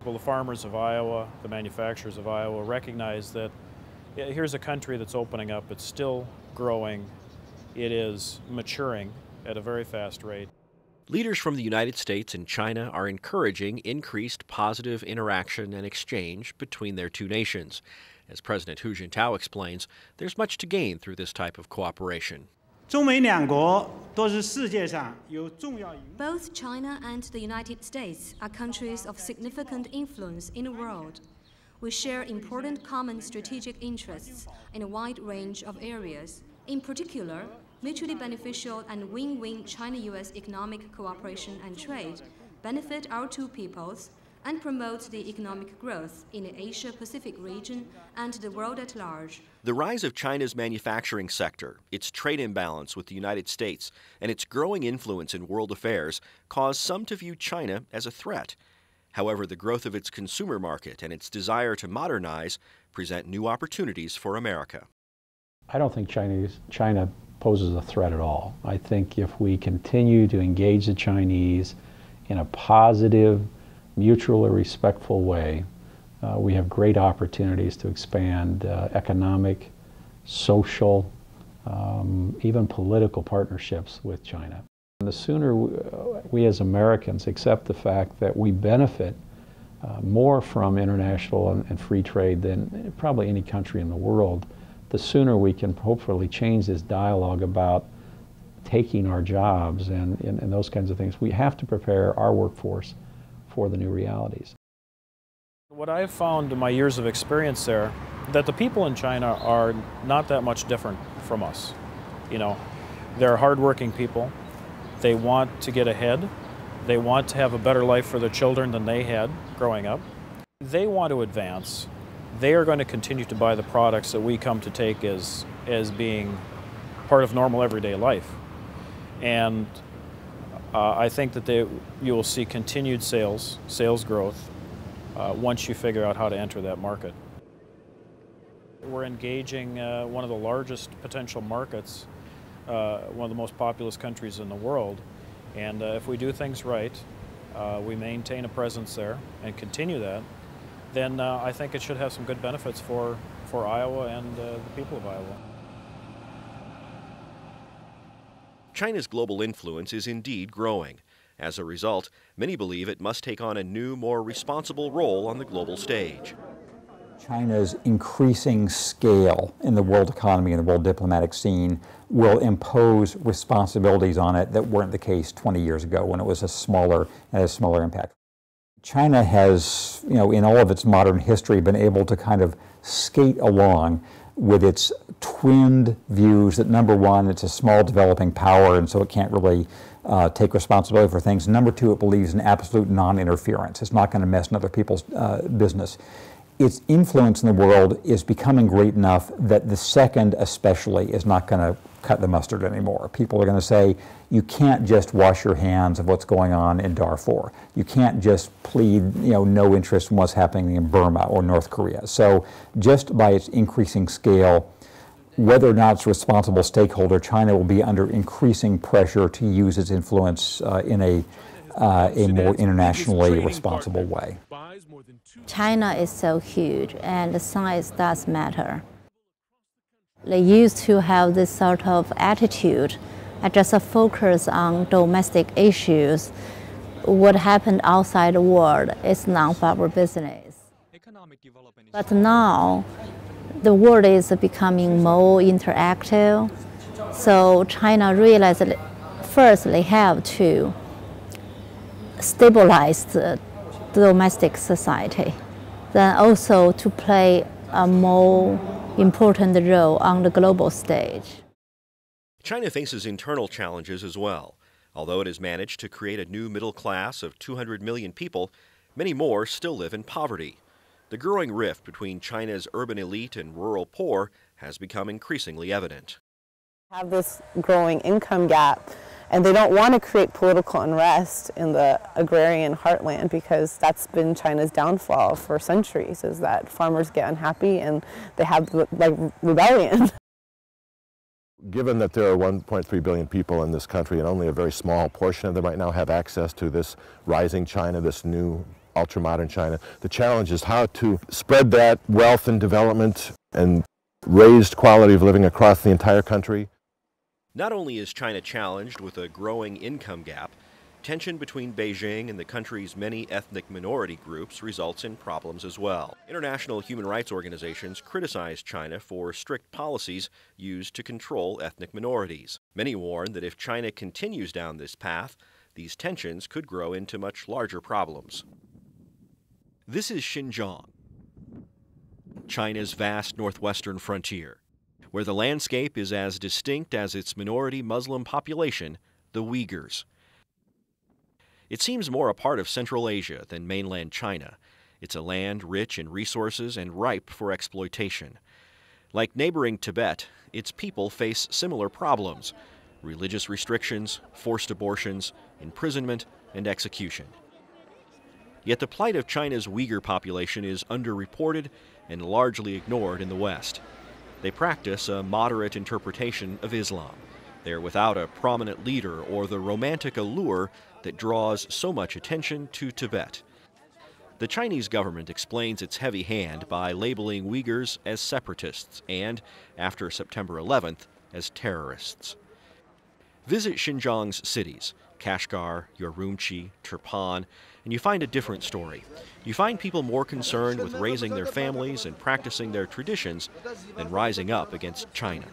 Well, the farmers of Iowa, the manufacturers of Iowa recognize that here's a country that's opening up. It's still growing. It is maturing at a very fast rate. Leaders from the United States and China are encouraging increased positive interaction and exchange between their two nations. As President Hu Jintao explains, there's much to gain through this type of cooperation. Both China and the United States are countries of significant influence in the world. We share important common strategic interests in a wide range of areas. In particular, mutually beneficial and win-win China-US economic cooperation and trade benefit our two peoples and promote the economic growth in the Asia-Pacific region and the world at large. The rise of China's manufacturing sector, its trade imbalance with the United States, and its growing influence in world affairs cause some to view China as a threat. However, the growth of its consumer market and its desire to modernize present new opportunities for America. I don't think China poses a threat at all. I think if we continue to engage the Chinese in a positive, mutually respectful way, we have great opportunities to expand economic, social, even political partnerships with China. And the sooner we as Americans accept the fact that we benefit more from international and free trade than probably any country in the world, the sooner we can hopefully change this dialogue about taking our jobs and those kinds of things. We have to prepare our workforce for the new realities. What I've found in my years of experience there, that the people in China are not that much different from us. You know, they're hardworking people. They want to get ahead. They want to have a better life for their children than they had growing up. They want to advance. They are going to continue to buy the products that we come to take as being part of normal everyday life. And I think that you will see continued sales growth once you figure out how to enter that market. We're engaging one of the largest potential markets, one of the most populous countries in the world, and if we do things right, we maintain a presence there and continue that, then I think it should have some good benefits for Iowa and the people of Iowa. China's global influence is indeed growing. As a result, many believe it must take on a new, more responsible role on the global stage. China's increasing scale in the world economy and the world diplomatic scene will impose responsibilities on it that weren't the case 20 years ago when it was a smaller impact. China has, in all of its modern history, been able to kind of skate along with its twinned views that, number one, it's a small developing power and so it can't really take responsibility for things. Number two, it believes in absolute non-interference. It's not going to mess in other people's business. Its influence in the world is becoming great enough that the second especially is not going to cut the mustard anymore. People are going to say, you can't just wash your hands of what's going on in Darfur. You can't just plead no interest in what's happening in Burma or North Korea. So just by its increasing scale, whether or not it's a responsible stakeholder, China will be under increasing pressure to use its influence in a more internationally responsible way. China is so huge and the size does matter. They used to have this sort of attitude, just a focus on domestic issues. What happened outside the world is none of our business. But now, the world is becoming more interactive, so China realized that first they have to stabilize the domestic society, then also to play a more important role on the global stage. China faces internal challenges as well. Although it has managed to create a new middle class of 200 million people, many more still live in poverty. The growing rift between China's urban elite and rural poor has become increasingly evident. Have this growing income gap, and they don't want to create political unrest in the agrarian heartland because that's been China's downfall for centuries, is that farmers get unhappy and they have rebellion. Given that there are 1.3 billion people in this country and only a very small portion of them right now have access to this rising China, this new ultra-modern China. The challenge is how to spread that wealth and development and raised quality of living across the entire country. Not only is China challenged with a growing income gap, tension between Beijing and the country's many ethnic minority groups results in problems as well. International human rights organizations criticize China for strict policies used to control ethnic minorities. Many warn that if China continues down this path, these tensions could grow into much larger problems. This is Xinjiang, China's vast northwestern frontier, where the landscape is as distinct as its minority Muslim population, the Uyghurs. It seems more a part of Central Asia than mainland China. It's a land rich in resources and ripe for exploitation. Like neighboring Tibet, its people face similar problems: religious restrictions, forced abortions, imprisonment, and execution. Yet the plight of China's Uyghur population is underreported and largely ignored in the West. They practice a moderate interpretation of Islam. They're without a prominent leader or the romantic allure that draws so much attention to Tibet. The Chinese government explains its heavy hand by labeling Uyghurs as separatists and, after September 11th, as terrorists. Visit Xinjiang's cities, Kashgar, Urumqi, Turpan, and you find a different story. You find people more concerned with raising their families and practicing their traditions than rising up against China.